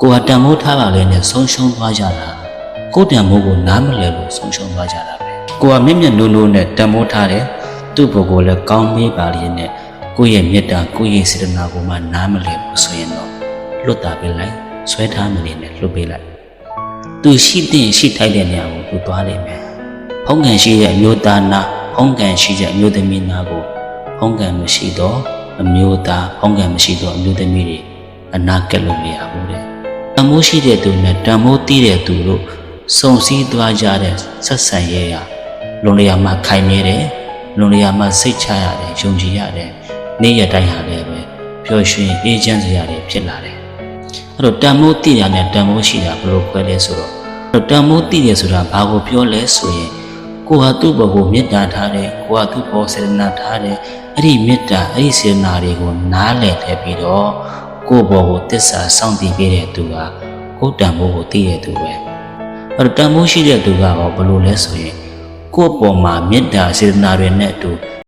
ကိုကတန်မိုးထားပါလေနဲ့ဆုံးရှုံးသွားကြတာကိုတန်မိုးကိုနားမလဲလို့ဆုံးရှုံးသွားကြတာပဲကိုကမျက်မျက်နှိုးနှိုးနဲ့တန်မိုးထားတယ်သူ့ဘကိုလည်းကောင်းမေးပါလေနဲ့ကိုရဲ့မေတ္တာကိုရဲ့စေတနာကိုမှနားမလဲဘူးဆိုရင်တော့လွတ်တာပဲလိုက်ဆွဲထားမနေနဲ့လွတ်ပေးလိုက်သူရှိတဲ့ရှိထိုက်တဲ့နေရာကိုသူသွားလိမ့်မယ်ဖုံးကန်ရှိတဲ့အမျိုးသားနာဖုံးကန်ရှိတဲ့အမျိုးသမီးနာကိုဖုံးကန်မရှိတော့အမျိုးသားဖုံးကန်မရှိတော့အမျိုးသမီးတွေအနာကက်လို့မရဘူးတဲ့တန်မိုးရှိတဲ့သူနဲ့တန်မိုးတီးတဲ့သူတို့စုံစည်းသွားကြတဲ့ဆက်ဆံရေးရလုံလျာမှာခိုင်မြဲတယ်လုံလျာမှာစိတ်ချရတယ်ယုံကြည်ရတယ်နေ့ရက်တိုင်းဟာလည်းပဲပျော်ရွှင်အေးချမ်းစရာတွေဖြစ်လာတယ်အဲ့တော့တန်မိုးတီးတာနဲ့တန်မိုးရှိတာဘယ်လိုခွဲလဲဆိုတော့တန်မိုးတီးတယ်ဆိုတာဘာကိုပြောလဲဆိုရင်ကိုဟာသူ့ဘက်ကိုမေတ္တာထားတယ်ကိုဟာသူ့ဘောစေတနာထားတယ်အဲ့ဒီမေတ္တာအဲ့ဒီစေတနာတွေကိုနားလည်ခဲ့ပြီးတော့ကိုယ့်ဘောကိုတစ္ဆာစောင့်တည်ပေးတဲ့သူကကိုယ်တန်မိုးကိုသိတဲ့သူပဲအဲ့တော့တန်မိုးရှိတဲ့သူကဘယ်လိုလဲဆိုရင်ကိုယ့်ပေါ်မှာမေတ္တာစေတနာတွေနဲ့အတူ